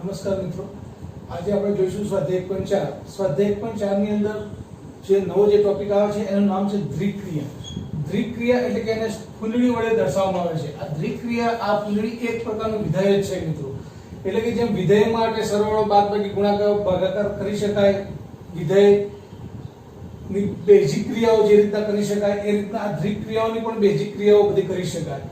નમસ્કાર મિત્રો, આજે આપણે જોઈશું સ્વાધ્યાય 1.4. સ્વાધ્યાય 1.4 ની અંદર જે નવો જે ટોપિક આવે છે એનું નામ છે દ્વિક્રિયા. દ્વિક્રિયા એટલે કે એને કુંડળી વડે દર્શાવવામાં આવે છે. આ દ્વિક્રિયા, આ કુંડળી એક પ્રકારનું વિધેય છે મિત્રો. એટલે કે જેમ વિધેય માટે સરવાળો, બાદબાકી, ગુણાકાર, ભાગાકાર કરી શકાય, વિધેય ની બેઝિક ક્રિયાઓ જે રીતના કરી શકાય એ રીતના આ દ્વિક્રિયાઓની પણ બેઝિક ક્રિયાઓ બધી કરી શકાય.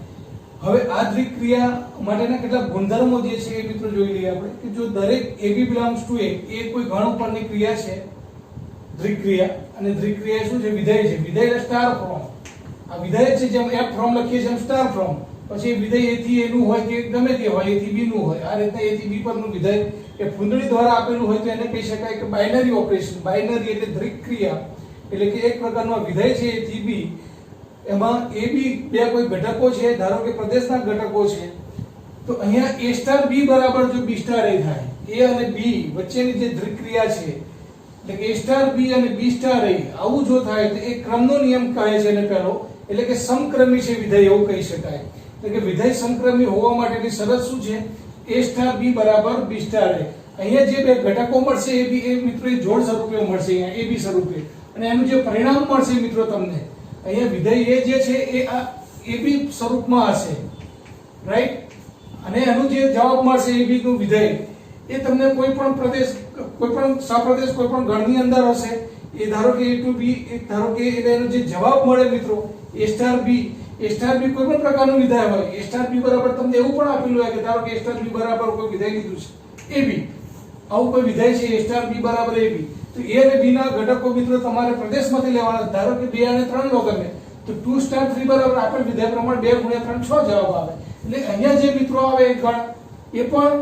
હવે આ દ્વિક્રિયા માટેના કેટલાક ગુણધર્મો જે છે એ મિત્રો જોઈ લઈએ આપણે કે જો દરેક AB બિલોંગ્સ ટુ A એ કોઈ ગણ ઉપરની ક્રિયા છે દ્વિક્રિયા, અને દ્વિક્રિયા શું છે? વિધેય છે. વિધેય એટલે સ્ટાર ફોર્મ. આ વિધેય છે, જેમ F ફોર્મ લખીએ છીએ એમ સ્ટાર ફોર્મ. પછી એ વિધેય A થી A નું હોય કે ગમે તે હોય, A થી B નું હોય. આ રીતના A થી B પરનું વિધેય એ કુંડળી દ્વારા આપેલું હોય તો એને કહી શકાય કે બાઇનરી ઓપરેશન. બાઇનરી એટલે દ્વિક્રિયા એટલે કે એક પ્રકારનો વિધેય છે A થી B, એમાં AB બે કોઈ ઘટકો છે, ધારો કે પ્રદેશના ઘટકો છે, તો અહીંયા A સ્ટાર B બરાબર જો B સ્ટાર A થાય, A અને B વચ્ચેની જે દ્વિક્રિયા છે એટલે કે A સ્ટાર B અને B સ્ટાર A, આવું જો થાય તો એ ક્રમનો નિયમ કહે છે એને પહેલો, એટલે કે સમક્રમી છે વિધેય એવું કહી શકાય. એટલે કે વિધેય સમક્રમી હોવા માટેની શરત શું છે? A સ્ટાર B બરાબર B સ્ટાર A. અહીંયા જે બે ઘટકો મળશે એ મિત્રો જોડ સ્વરૂપે મળશે, અહીંયા AB સ્વરૂપે, અને એનું જે પરિણામ મળશે મિત્રો તમને અહીંયા વિધેય જે છે એ આ AB સ્વરૂપમાં હશે, રાઈટ? અને એનું જે જવાબ મળશે AB નું વિધેય એ તમને કોઈ પણ પ્રદેશ, કોઈ પણ સપ્રદેશ, કોઈ પણ ગણની અંદર હશે. એ ધારો કે A to B, ધારો કે એનો જે જવાબ મળે મિત્રો A star B, A star B કોઈ પણ પ્રકારનું વિધેય હોય, A સ્ટાર B બરાબર તમને એવું પણ આપેલું હોય કે ધારો કે A સ્ટાર B બરાબર કોઈ વિધેય લીધું છે AB, આવું કોઈ વિધેય છે A સ્ટાર B બરાબર AB, તો A અને B ના ઘટકો મિત્રો તમારે પ્રદેશમાંથી લેવાના. ધારો કે 2 અને 3 નો ગમે તો 2 સ્ટાર 3 બરાબર આપેલ વિધેય પ્રમાણે 2 ગુણ્યા 3 6 જવાબ આવે. એટલે અહીંયા જે મિત્રો આવે એ ગણ એ પણ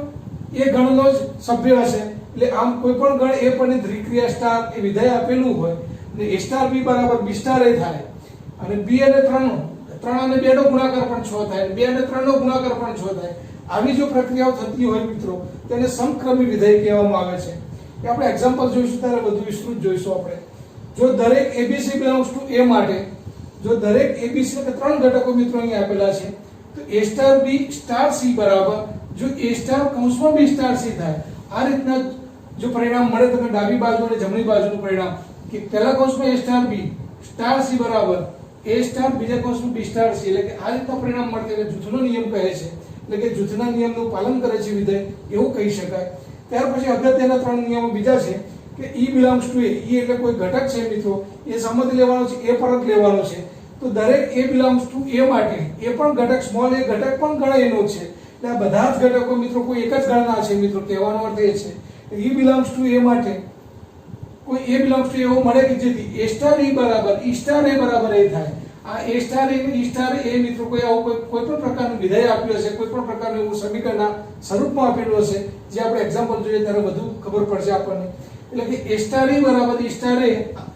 એ ગણનો જ સભ્ય હશે. એટલે આમ કોઈ પણ ગણ એ પણ દ્વિક્રિયા સ્ટાર એ વિધેય આપેલું હોય અને A સ્ટાર B બરાબર B સ્ટાર A થાય, અને B અને 3 અને 2 નો ગુણાકાર પણ 6 થાય, 2 અને 3 નો ગુણાકાર પણ 6 થાય. આવી જો પ્રક્રિયાઓ થતી હોય મિત્રો તેને સમક્રમી વિધેય કહેવામાં આવે છે. કે આપણે એક્ઝામ્પલ જોઈશું ત્યારે વધુ વિસ્તૃત જોઈશું આપણે. જો દરેક ABC બિલોંગ્સ ટુ A માટે, જો દરેક ABC એટલે ત્રણ ઘટકો મિત્રો અહીં આપેલા છે, તો A star B star C બરાબર જો A સ્ટાર કૌંસમાં B સ્ટાર C થાય. આ રીતના જો પરિણામ મળે તમે ડાબી બાજુ અને જમણી બાજુનું પરિણામ કે પહેલા કૌંસમાં A star B star C બરાબર A સ્ટાર બીજા કૌંસમાં B સ્ટાર C, એટલે કે આ રીતના પરિણામ મળે એટલે જૂથનો નિયમ કહે છે. એટલે કે જૂથના નિયમનું પાલન કરે છે વિધેય એવું કહી શકાય. ત્યાર પછી અગત્યના ત્રણ નિયમો બીજા છે કે E belongs to A. E એટલે કોઈ ઘટક છે મિત્રો, એ સમજ લેવાનો છે, એ પરત લેવાનો છે. તો દરેક A બિલોંગ્સ ટુ A માટે એ પણ ઘટક સ્મોલ a ઘટક પણ ગણ એનો છે. એટલે આ બધા જ ઘટકો મિત્રો કોઈ એક જ ગણના છે મિત્રો, કહેવાનો અર્થ એ છે. E બિલોંગ્સ ટુ A માટે કોઈ A બિલોંગ્સ ટુ એવો મળે કે જેથી A સ્ટાર E બરાબર E સ્ટાર A બરાબર A થાય. આ A star A E star A મિત્રો કોઈ આવું કોઈ પણ પ્રકારનું વિધેય આપ્યું હશે, કોઈ પણ પ્રકારનું એવું સમીકરણના સ્વરૂપમાં આપેલું હશે, જે આપણે એક્ઝામ્પલ જોઈએ ત્યારે વધુ ખબર પડશે આપણને. એટલે કે A સ્ટાર E બરાબર E સ્ટાર A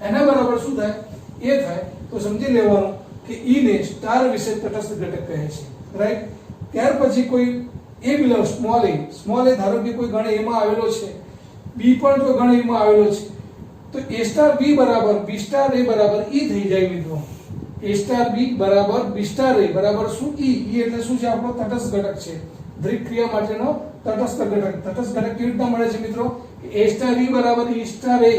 એના બરાબર શું થાય? A થાય. તો સમજી લેવાનું કે E ને સ્ટાર વિશે તટસ્થ ઘટક કહે છે, રાઈટ? ત્યાર પછી કોઈ A બિલોંગ્સ સ્મોલ a ધારો કે કોઈ ગણ A માં આવેલો છે, B પણ જો ગણ A માં આવેલો છે, તો A સ્ટાર B બરાબર B સ્ટાર A બરાબર E થઈ જાય મિત્રો. A સ્ટાર B બરાબર B સ્ટાર A બરાબર શું? E. E એટલે શું છે? આપણો તટસ્થ ઘટક છે, દ્વિક્રિયા માટેનો તટસ્થ ઘટક. તટસ્થ ઘટક કેવી રીતના મળે છે મિત્રો? A સ્ટાર E બરાબર E સ્ટાર A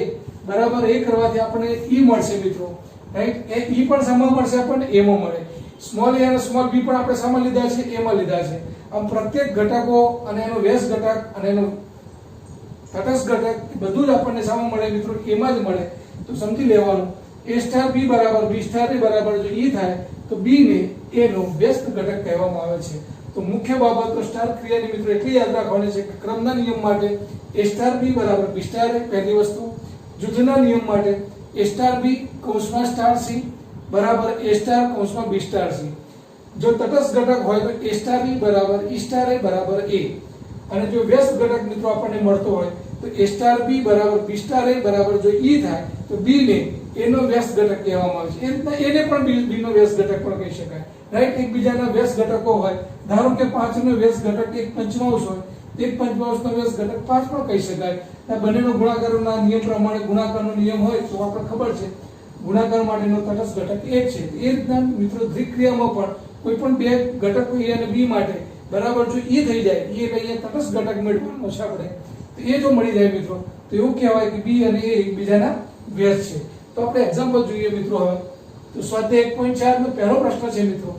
બરાબર A કરવાથી આપણને E મળશે મિત્રો, રાઈટ? એ E પણ સામા મળશે આપણને A માં મળે. સ્મોલ a અને સ્મોલ b પણ આપણે સામા લીધા છે, A માં લીધા છે. આમ પ્રત્યેક ઘટકો અને એનો વ્યસ્ત ઘટક અને એનો તટસ્થ ઘટક બધું જ આપણને સામા મળે મિત્રો, A માં જ મળે. તો સમજી લેવાનું A સ્ટાર B બરાબર B સ્ટાર A બરાબર જો E થાય તો B ને A નો વ્યસ્ત ઘટક કહેવામાં આવે છે. તો મુખ્ય બાબતો સ્ટાર ક્રિયાની મિત્રો એટલી યાદ રાખવાની છે કે ક્રમના નિયમ માટે A સ્ટાર B બરાબર B સ્ટાર A પહેલી વસ્તુ, જૂથના નિયમ માટે A સ્ટાર B કૌંસમાં સ્ટાર C બરાબર A સ્ટાર કૌંસમાં B સ્ટાર C. જો તટસ્થ ઘટક હોય તો A સ્ટાર E બરાબર E સ્ટાર A બરાબર A, અને જો વ્યસ્ત ઘટક મિત્રો આપણને મળતો હોય તો A સ્ટાર B બરાબર B સ્ટાર A બરાબર જો E થાય તો B ને A નો વ્યસ્ત ઘટક કહેવામાં આવે છે. એ રીતના એને પણ B નો વ્યસ્ત ઘટક પણ કહી શકાય, રાઈટ? એકબીજાના વ્યસ્ત ઘટકો હોય, ધારો કે 5 નો વ્યસ્ત ઘટક 1/5 હોય, 1/5 નો વ્યસ્ત ઘટક 5 પણ કહી શકાય. આ બંનેનો ગુણાકારના નિયમ પ્રમાણે ગુણાકારનો નિયમ હોય તો આપણે ખબર છે ગુણાકાર માટેનો તટસ્થ ઘટક 1 છે. એ રીતના મિત્રો દ્વિક્રિયામાં પણ કોઈ પણ બે ઘટકો A અને B માટે બરાબર જો એ થઈ જાય એ એટલે અહીંયા તટસ્થ ઘટક મેળવવાનો છે આપણે, તો એ જો મળી જાય મિત્રો તો એવું કહેવાય કે બી અને એ એકબીજાના વ્યસ્ત છે. તો આપણે એક્ઝામ્પલ જોઈએ મિત્રો. હવે તો સ્વાધ્યાય 1.4 નો પહેલો પ્રશ્ન છે મિત્રો.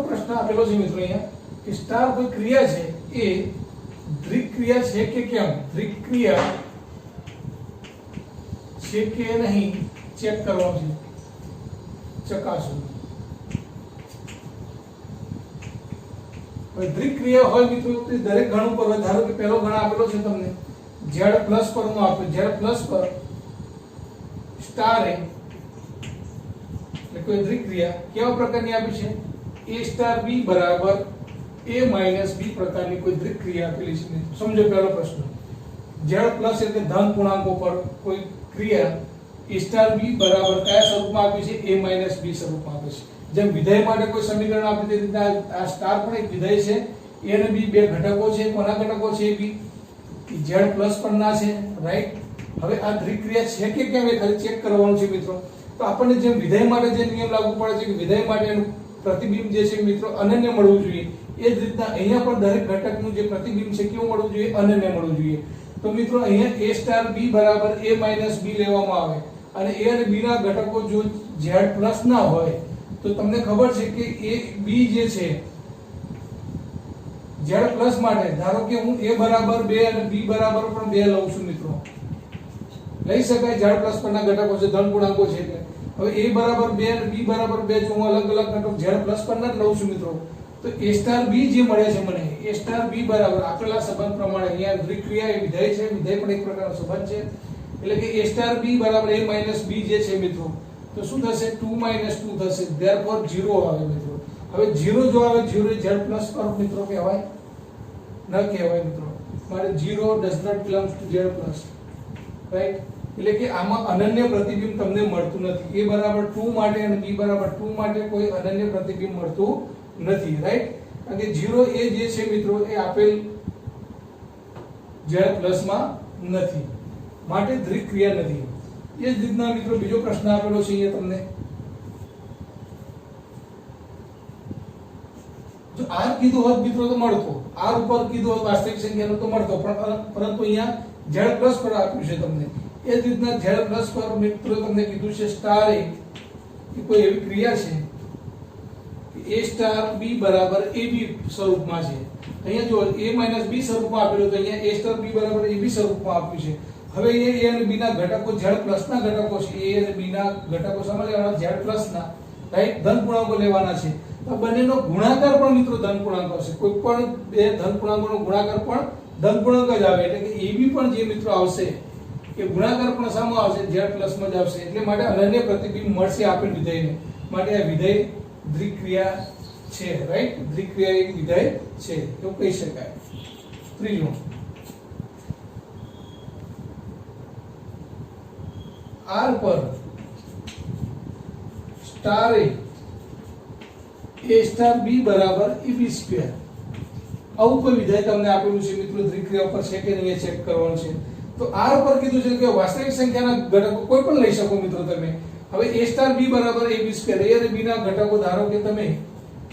પ્રશ્ન આપેલો છે મિત્રો અહીંયા કે સ્ટાર કોઈ ક્રિયા છે એ દ્વિક ક્રિયા છે કે કેમ, દ્વિક ક્રિયા છે કે નહીં ચેક કરવાનું છે, ચકાસો. હવે દ્વિક ક્રિયા હોય મિત્રો તો દરેક ગણ ઉપર હોય. ધારો કે પહેલો ગણ આપેલો છે તમને z પ્લસ પર નો આપ્યો, z પ્લસ પર સ્ટાર એ એટલે કોઈ દ્વિક ક્રિયા કેવા પ્રકારની આપી છે, a સ્ટાર b બરાબર a માઈનસ b પ્રકારની કોઈ દ્વિક ક્રિયા આપેલી છે. સમજો પહેલો પ્રશ્ન, z પ્લસ એટલે ધન પૂર્ણાંકો પર કોઈ ક્રિયા a સ્ટાર b બરાબર કયા સ્વરૂપમાં આપી છે, a માઈનસ b સ્વરૂપમાં આપી છે. જેમ વિધેય માટે કોઈ સમીકરણ આપી તે રીતે આ સ્ટાર પણ એક વિધેય છે. a અને b બે ઘટકો છે. કોના ઘટકો છે? b z પ્લસ પરના છે, રાઈટ. હવે આ દ્વિક ક્રિયા છે કે કેમ એ ખાલી ચેક કરવાનું છે મિત્રો. તો આપણને જેમ વિધેય માટે જે નિયમ લાગુ પડે છે કે વિધેય માટેનું પ્રતિબિંબ જે છે મિત્રો અનન્ય મળવું જોઈએ, એ જ રીતના અહીંયા પણ દરેક ઘટકનું જે પ્રતિબિંબ છે કેવું મળવું જોઈએ, અનન્ય મળવું જોઈએ. તો મિત્રો અહીંયા a સ્ટાર b બરાબર a માઈનસ b લેવામાં આવે અને a અને b ના ઘટકો જો z પ્લસ ના હોય તો તમને ખબર છે કે a b જે છે z પ્લસ માટે ધારો કે હું a બરાબર 2 અને b બરાબર પણ 2 લઉં છું મિત્રો, લઈ શકાય. z પ્લસ પરના ઘટકો છે, ધન પૂર્ણાંકો છે એટલે. હવે a બરાબર 2 અને b બરાબર 2 જો હું અલગ અલગ ઘટક z પ્લસ પરના લઉં છું મિત્રો, તો a સ્ટાર b જે મળે છે મને, a સ્ટાર b બરાબર આપેલા સંબંધ પ્રમાણે અહીંયા દ્વિક ક્રિયા એ વિધેય છે, વિધેય પણ એક પ્રકારનો સંબંધ છે, એટલે કે a સ્ટાર b બરાબર a માઈનસ b જે છે મિત્રો, તો શું થશે, 2 માઈનસ 2 થશે, ધેરફોર 0 આવે મિત્રો. હવે 0 જો આવે 0 એ z પ્લસ પર મિત્રો કહેવાય ન કહેવાય મિત્રો. મારે 0 does not belongs to z plus, right. એટલે કે આમાં અનન્ય પ્રતિબિંબ તમને મળતું નથી. a બરાબર 2 માટે અને b બરાબર 2 માટે કોઈ અનન્ય પ્રતિબિંબ મળતું નથી, રાઈટ. કારણ કે 0 એ જે છે મિત્રો એ આપેલ z પ્લસ માં નથી, માટે દ્વિક ક્રિયા નથી. એ જ રીતના મિત્રો બીજો પ્રશ્ન આપેલો છે અહીંયા તમને, જો r કીધું હોત મિત્રો તો મળતો, r ઉપર કીધું હોત વાસ્તવિક સંખ્યાનો તો મળતો, પરંતુ અહીંયા z પ્લસ પર આપ્યું છે તમને. એ જ રીતના z પ્લસ પર મિત્રો તમને કીધું છે સ્ટાર એ કોઈ એવી ક્રિયા છે a સ્ટાર b બરાબર ab સ્વરૂપમાં છે. અહીંયા જો a માઈનસ b સ્વરૂપમાં આપેલું તો અહીંયા a સ્ટાર b બરાબર ab સ્વરૂપમાં આપ્યું છે. હવે અહીંયા a અને b ના ઘટકો z પ્લસ ના ઘટકો છે, a અને b ના ઘટકો સામે લેવાના z પ્લસ ના, રાઈટ, ધન પૂર્ણાંકો લેવાના છે. તો બંનેનો ગુણાકાર પણ મિત્રો ધન પૂર્ણાંક આવશે. કોઈ પણ બે ધન પૂર્ણાંકોનો ગુણાકાર પણ ધન પૂર્ણાંક જ આવે, એટલે કે ab પણ જે મિત્રો આવશે એ ગુણાકાર પણ સામો આવશે, z પ્લસ માં જ આવશે. એટલે માટે અનન્ય પ્રતિબિંબ મળશે આપેલ વિધેયને. માટે આ વિધેય દ્વિક ક્રિયા છે, રાઈટ. દ્વિક ક્રિયા એક વિધેય છે એવું કહી શકાય. ત્રીજું, r પર સ્ટાર a સ્ટાર b બરાબર ab સ્ક્વેર, આવું કોઈ વિધેય તમને આપેલું છે મિત્રો, દ્વિક ક્રિયા ઉપર છે કે નહીં ચેક કરવાનું છે. તો r પર કીધું છે કે વાસ્તવિક સંખ્યાના ઘટકો કોઈ પણ લઈ શકો મિત્રો તમે. હવે a સ્ટાર b બરાબર ab સ્ક્વેર, a અને b ના ઘટકો ધારો કે તમે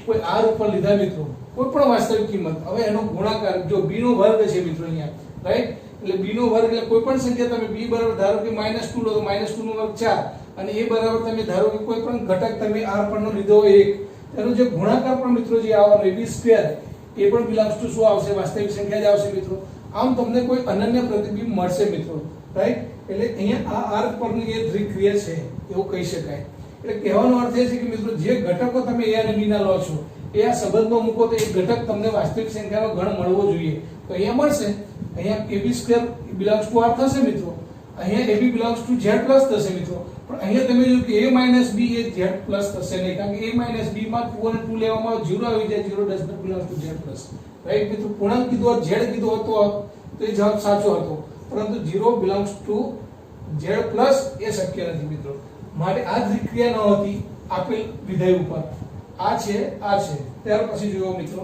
કોઈ r ઉપર લીધા મિત્રો, કોઈ પણ વાસ્તવિક કિંમત, હવે એનો ગુણાકાર જો b નો વર્ગ છે મિત્રો અહીંયા, રાઈટ. એટલે b નો વર્ગ એટલે કોઈ પણ સંખ્યા તમે b બરાબર ધારો કે -2 લો તો -2 નો વર્ગ 4 અને a બરાબર તમે ધારો કે કોઈ પણ ઘટક તમે r પર નો લીધો 1, એનો જે ગુણાકાર પણ મિત્રો જે આવવાનો ab સ્ક્વેર એ પણ બિલોંગ્સ ટુ શું આવશે, વાસ્તવિક સંખ્યા જ આવશે મિત્રો. આમ તમને કોઈ અનન્ય પ્રતિબિંબ મળશે મિત્રો, રાઈટ. એટલે અહીંયા આ r પરની એ દ્વિક ક્રિયા છે એવું કહી શકાય. એટલે કહેવાનો અર્થ એ છે કે મિત્રો જે ઘટકો તમે a અને b ના લો છો એ આ સંબંધમાં મૂકો તો એ ઘટક તમને વાસ્તવિક સંખ્યાનો ગણ મળવો જોઈએ. તો અહીંયા મળશે, અહીંયા ab square belongs to r થશે મિત્રો. અહીંયા AB belongs to Z plus થશે મિત્રો, પણ અહીંયા તમે જોયું કે A minus B A Z plus થશે નહીં, કારણ કે A માઇનસ B માં 2 અને 2 લેવામાં આવે 0 આવી જાય, 0 does not belong to Z plus, right મિત્રો. પૂર્ણાંક કીધો હોત, Z કીધો હતો તો એ જવાબ સાચો હતો, પરંતુ 0 belongs to Z પ્લસ એ શક્ય નથી મિત્રો. માટે આ દ્વિક્રિયા ન હતી આપેલ વિધેય ઉપર. આ છે. ત્યાર પછી જોયો મિત્રો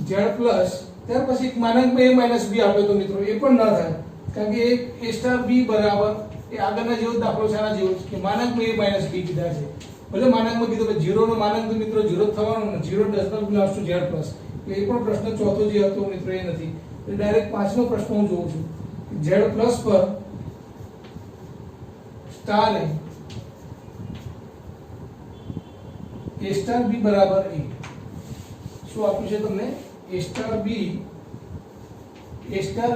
Z પ્લસ, ત્યાર પછી એક માનાંકમાં A માઇનસ B આપ્યો તો મિત્રો, એ પણ ન થાય, કારણ કે A સ્ટાર B બરાબર એ આગળના જેવો દાખલો છે, આના જેવો છે કે માનાંકમાં A માઇનસ B કીધા છે. ભલે માનાંકમાં કીધું કે 0 નો માનાંક તો મિત્રો 0 જ થવાનો ને, 0 does not belongs to Z plus. એટલે એ પણ પ્રશ્ન ચોથો જે હતો મિત્રો એ નથી. એટલે ડાયરેક્ટ પાંચમો પ્રશ્ન હું જોઉં છું, Z પ્લસ પર સ્ટાર A સ્ટાર B બરાબર A. શું આપ્યું છે તમને? A સ્ટાર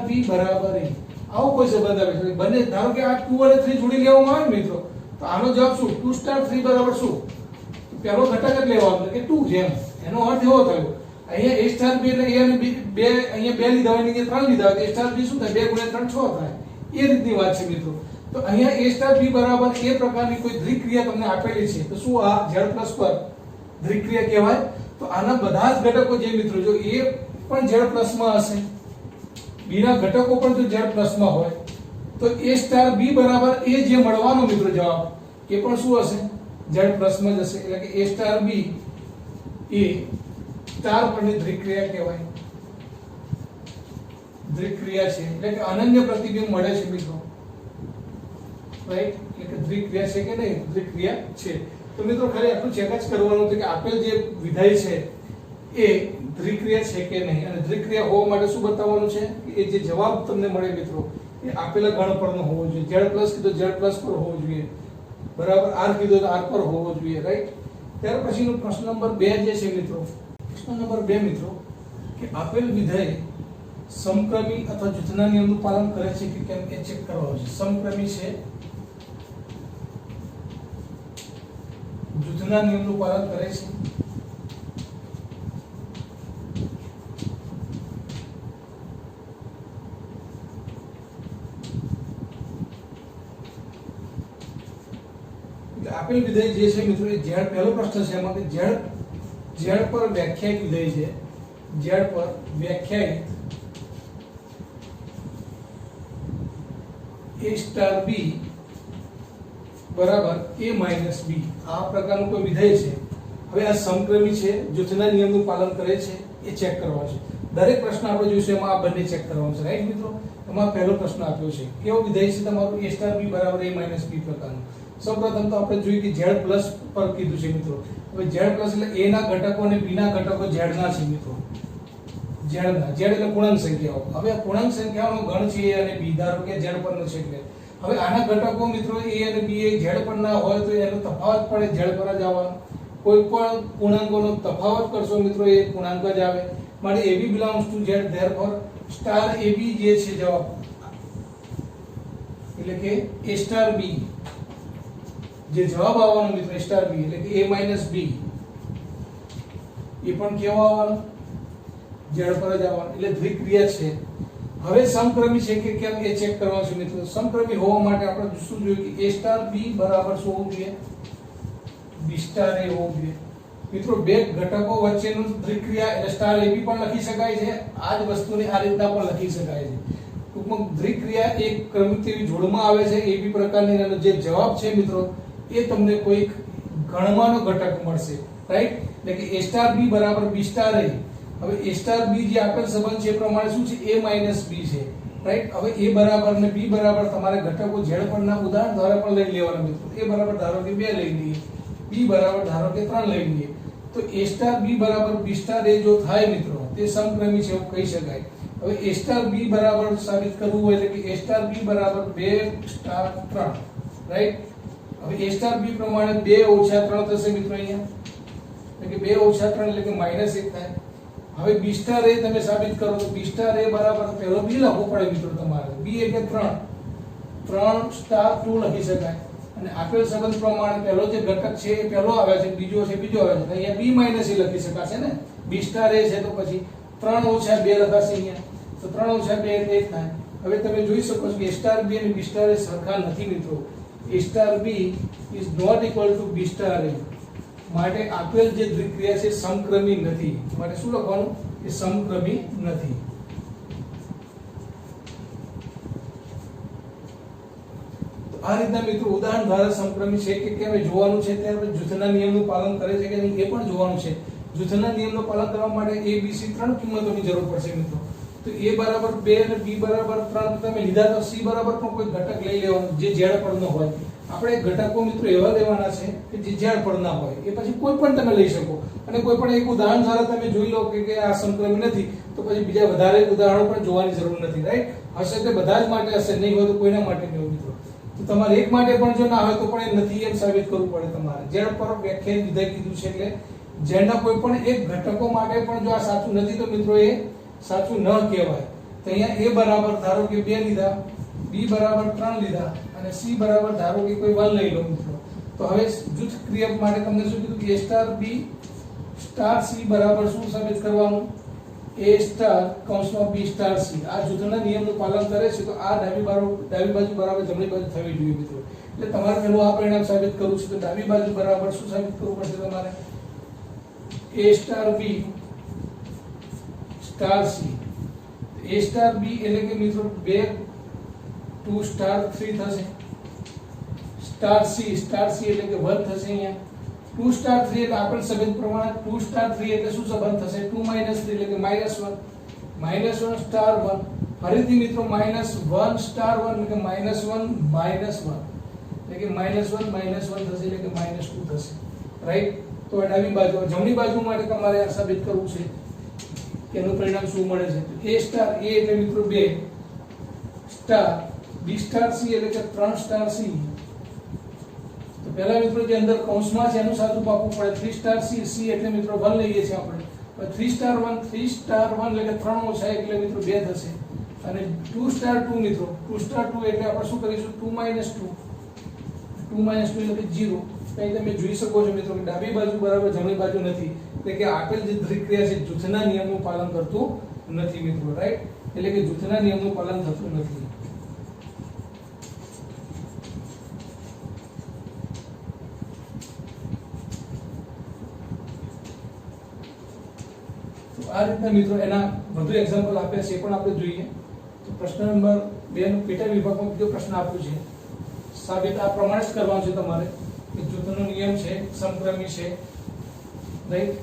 B બરાબર A. આવો કોઈ સંબંધ આવે છે બંને, ધારો કે આ 2 અને 3 જોડી લેવામાં આવે મિત્રો, તો આનો જવાબ શું? 2 સ્ટાર 3 બરાબર શું? પહેલો ઘટક જ લેવાનો કે 2 જેમ, એનો અર્થ એવો થયો. અહીંયા A સ્ટાર B એટલે A અને B બે, અહીંયા 2 લીધા હોય ને 3 લીધા હોય, A સ્ટાર B શું થાય? 2 × 3 6 થાય. એ રીતની વાત છે મિત્રો. તો અહીંયા A સ્ટાર B બરાબર એ પ્રકારની કોઈ દ્વિક્રિયા તમને આપેલી છે, તો શું આ Z પ્લસ પર દ્વિક્રિયા કહેવાય? તો આના બધા જ ઘટકો જે મિત્રો, જો A પણ Z પ્લસ માં હશે, B ના ઘટકો પણ જો Z પ્લસ માં હોય, તો A સ્ટાર B બરાબર A જે મળવાનો મિત્રો જવાબ, એ પણ શું હશે? Z પ્લસ માં જશે. એટલે કે A star B A star પરની દ્વિક્રિયા કહેવાય. દ્વિક્રિયા છે એટલે કે અનન્ય પ્રતિબિંબ મળે છે મિત્રો, રાઈટ. એટલે કે દ્વિક્રિયા છે કે નહીં? દ્વિક્રિયા છે. તો મિત્રો ખાલી આટલું ચેક જ કરવાનું હતું કે આપેલ જે વિધેય છે એ દ્વિક્રિયા છે કે નહીં, અને દ્વિક્રિયા હોવા માટે શું બતાવવાનું છે કે એ જે જવાબ તમને મળે મિત્રો એ આપેલા ગણ પરનો હોવો જોઈએ. Z પ્લસ કીધો Z પ્લસ પર હોવો જોઈએ, બરાબર. R કીધો તો R પર હોવો જોઈએ, રાઈટ. ત્યાર પછીનો પ્રશ્ન નંબર 2 જે છે મિત્રો, પ્રશ્ન નંબર 2 મિત્રો કે આપેલ વિધેય સમક્રમી અથવા જૂથના નિયમનું પાલન કરે છે કે કેમ એ ચેક કરવાનું છે. સમક્રમી છે, જૂથના નિયમનું પાલન કરે છે, આપેલ વિધેય જે છે મિત્રો એ Z, પહેલો પ્રશ્ન છે એમાં કે Z પર વ્યાખ્યાયિત વિધેય છે, Z પર વ્યાખ્યાયિત A સ્ટાર B બરાબર A માઇનસ B, આ પ્રકારનું કોઈ વિધેય છે. હવે આ સમક્રમી છે, જૂથના નિયમનું પાલન કરે છે, એ ચેક કરવાનું છે. દરેક પ્રશ્ન આપણે જોઈશું એમાં આ બંને ચેક કરવાનું છે, રાઈટ મિત્રો. એમાં પહેલો પ્રશ્ન આપ્યો છે, કેવો વિધેય છે તમારું? A સ્ટાર B બરાબર A માઇનસ B પ્રકારનું. સૌપ્રથમ તો આપણે જોઈએ કે Z પ્લસ પર કીધું છે મિત્રો. હવે Z પ્લસ એટલે A ના ઘટકો અને B ના ઘટકો Z ના છે મિત્રો, Z ના. Z એટલે પૂર્ણાંક સંખ્યાઓ. હવે આ પૂર્ણાંક સંખ્યાઓનો ગણ છે A અને B, ધારો કે Z પરનો છે એટલે. હવે આના ઘટકો મિત્રો A અને B એ Z પર ના હોય તો એનો તફાવત પડે Z પર જ આવવાનો. કોઈ પણ પૂર્ણાંકોનો તફાવત કરશો મિત્રો એ પૂર્ણાંક જ આવે. માટે AB belongs to Z, therefore star AB જે છે જવાબ, એટલે કે A સ્ટાર B જે જવાબ આવવાનો મિત્રો A સ્ટાર B એટલે કે A માઇનસ B, એ પણ કેવો આવવાનો? Z પર જ આવવાનો. એટલે દ્વિક્રિયા છે. હવે સમક્રમી છે કે કેમ એ ચેક કરવાનું છે મિત્રો. સમક્રમી હોવા માટે આપણે શું જોઈએ કે A સ્ટાર B બરાબર શું હોવું જોઈએ? B સ્ટાર A હોવું જોઈએ મિત્રો. બે ઘટકો વચ્ચેનું દ્વિક્રિયા એટલે સ્ટાર AB પણ લખી શકાય છે, આ જ વસ્તુને આ રીતના પણ લખી શકાય છે. ટૂંકમાં દ્વિક્રિયા એક ક્રમિક જોડમાં આવે છે AB પ્રકારની, અને જે જવાબ છે મિત્રો એ તમને કોઈક ગણવાનો ઘટક મળશે, રાઈટ. એટલે કે A સ્ટાર B બરાબર B સ્ટાર A. હવે A સ્ટાર B જે આપેલ સંબંધ છે એ પ્રમાણે શું છે? A માઇનસ B છે, રાઈટ. હવે A બરાબર ને B બરાબર તમારે ઘટકો Z પરના ઉદાહરણ દ્વારા પણ લઈ લેવાના મિત્રો. A બરાબર ધારો કે 2 લઈ લઈએ, B બરાબર ધારો કે 3 લઈ લઈએ, તો A સ્ટાર B બરાબર B સ્ટાર A જો થાય મિત્રો તે સમક્રમી છે એવું કહી શકાય. હવે A સ્ટાર B બરાબર સાબિત કરવું હોય એટલે કે A સ્ટાર B બરાબર 2 સ્ટાર 3, રાઈટ. હવે A સ્ટાર B પ્રમાણે 2 ઓછા 3 થશે મિત્રો અહીંયા, એટલે કે 2 ઓછા 3 એટલે કે -1 થાય. હવે B સ્ટાર A તમે સાબિત કરો તો B સ્ટાર A બરાબર પહેલો B લખવો પડે મિત્રો તમારે. B એટલે 3 સ્ટાર 2 લખી શકાય, અને આપેલ સંબંધ પ્રમાણે પહેલો જે ઘટક છે એ પહેલો આવે છે, બીજો છે બીજો આવે છે. અહીંયા b માઈનસ a લખી શકાશે ને, b સ્ટાર a છે તો પછી 3 ઓછા 2 લખાશે અહીંયા, તો 3 ઓછા 2 એટલે 1 થાય. હવે તમે જોઈ શકો છો કે a સ્ટાર b અને b સ્ટાર a સરખા નથી મિત્રો. a star b is not equal to b star a. માટે આપેલ જે દ્વિક્રિયા છે સમક્રમી નથી. માટે શું લખવાનું કે સમક્રમી નથી. આ રીતના મિત્રો ઉદાહરણ દ્વારા સમક્રમી છે કે કેમ જોવાનું છે. ત્યાર પછી જૂથના નિયમનું પાલન કરે છે કે નહીં એ પણ જોવાનું છે. જૂથના નિયમનું પાલન કરવા માટે a b c ત્રણ કિંમતોની જરૂર પડશે મિત્રો. તો a બરાબર 2 અને b બરાબર 3 તમે લીધા તો c બરાબર પણ કોઈ ઘટક લઈ લેવાનો જે ઝેડ પડનો હોય. આપણે ઘટકો મિત્રો એવા લેવાના છે કે જે ઝેડ પડના હોય. એ પછી કોઈ પણ તમે લઈ શકો અને કોઈ પણ એક ઉદાહરણ દ્વારા તમે જોઈ લો કે આ સમક્રમી નથી તો પછી બીજા વધારે ઉદાહરણો પણ જોવાની જરૂર નથી. રાઈટ, હશે તે બધા જ માટે હશે, નહીં હોય તો કોઈના માટે નહીં હોય મિત્રો. તો તમારે એક માટે પણ જો ના હોય તો પણ એ નથી એમ સાબિત કરવું પડે તમારે. ઝેડ પર વ્યાખ્યાયિત વિધેય કીધું છે એટલે ઝેડના કોઈ પણ એક ઘટકો માટે પણ જો આ સાચું નથી તો મિત્રો એ સાચું ન કહેવાય. તો અહીંયા a બરાબર ધારો કે 2 લીધા, b બરાબર 3 લીધા અને c બરાબર ધારો કે કોઈ 1 લઈ લો મિત્રો. તો હવે જૂથ ક્રિયા માટે તમને શું કીધું કે a star b star c બરાબર શું સાબિત કરવાનું, a સ્ટાર કૌંસમાં b સ્ટાર c. આ જૂથના નિયમનું પાલન કરે છે તો આ ડાબી બાજુ બરાબર જમણી બાજુ થવી જોઈએ મિત્રો. એટલે તમારે પહેલું આ પરિણામ સાબિત કરવું છે તો ડાબી બાજુ બરાબર શું સાબિત કરવું પડશે તમારે, a star b star c. a star b એટલે કે મિત્રો 2 2 સ્ટાર 3 થશે. સ્ટાર c એટલે કે 1 થશે. અહીંયા 2 સ્ટાર 3 એટલે આપેલ સંબંધ પ્રમાણે 2 સ્ટાર 3 એટલે શું સંબંધ થશે, 2 3 એટલે કે -1 સ્ટાર 1. ફરીથી મિત્રો -1 સ્ટાર 1 એટલે કે -1 એટલે કે -1 થશે એટલે કે -2 થશે. રાઈટ, તો ડાબી બાજુ જમણી બાજુ માટે તમારે આ સાબિત કરવું છે કે એનું પરિણામ શું મળે છે. a સ્ટાર a એટલે મિત્રો 2 સ્ટાર b સ્ટાર c એટલે કે 3 સ્ટાર c. તો પહેલા મિત્રો જે અંદર કૌંસમાં છે એનું સાચું પાકવું પડે. 3 સ્ટાર c c એટલે મિત્રો 1 લઈએ છીએ આપણે. 3 સ્ટાર 1 એટલે કે 3 ઓછા 1 એટલે મિત્રો 2 થશે. અને 2 સ્ટાર 2 મિત્રો 2 સ્ટાર 2 એટલે આપણે શું કરીશું 2 એટલે કે 0. અહીં તમે જોઈ શકો છો મિત્રો કે ડાબી બાજુ બરાબર જમણી બાજુ નથી. એટલે કે આપેલ જે દ્વિક્રિયા છે જૂથના નિયમનું પાલન કરતું નથી મિત્રો. રાઈટ, એટલે કે જૂથના નિયમનું પાલન થતું નથી. આ રીતના મિત્રો એના વધુ એક્ઝામ્પલ આપ્યા છે એ પણ આપણે જોઈએ. તો પ્રશ્ન નંબર 2 નો પેટા વિભાગમાં બીજો પ્રશ્ન આપ્યો છે. સાબિત આ પ્રમાણે જ કરવાનું છે તમારે કે જૂથનો નિયમ છે સમક્રમી છે. રાઈટ,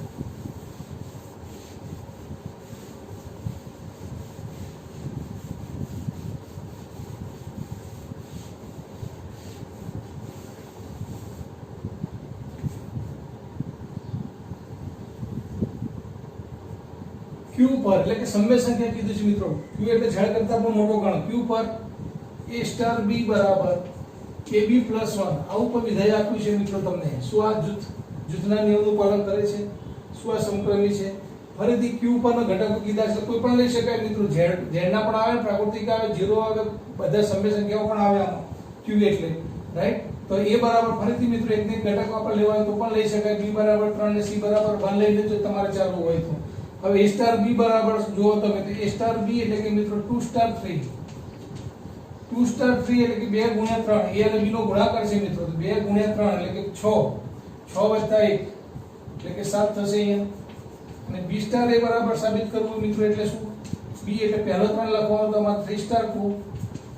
q પર એટલે કે સમય સંખ્યા કીધું છે મિત્રો. q એટલે ઝેડ કરતા પણ મોટો ગણ. q પર a સ્ટાર b બરાબર ab + 1 આવું પણ વિધેય આપ્યું છે મિત્રો તમને. શું આ જૂથના નિયમનું પાલન કરે છે, શું આ સમક્રમી છે. ફરીથી q પરના ઘટકો કીધા છે, કોઈ પણ લઈ શકાય મિત્રો. ઝેડના પણ આવે, પ્રાકૃતિક આવે, 0 આવે, બધા સમય સંખ્યાઓ પણ આવે આમાં q એટલે. રાઈટ, તો a બરાબર ફરીથી મિત્રો એક ઘટકો આપણે લેવા હોય તો પણ લઈ શકાય. b બરાબર 3 અને c બરાબર 1 લઈ લેજો તમારે ચાલુ હોય તો. હવે a સ્ટાર b બરાબર જુઓ તમે તો a સ્ટાર b એટલે કે મિત્રો 2 સ્ટાર 3 એટલે કે 2 ગુણ્યા 3. a અને b નો ગુણાકાર છે મિત્રો. તો 2 ગુણ્યા 3 એટલે કે 6 વત્તા 1 એટલે કે 7 થશે અહીંયા. અને b સ્ટાર a બરાબર સાબિત કરવું મિત્રો એટલે શું, b એટલે પહેલો 3 લખવાનો તો આમાં 3 સ્ટાર 2.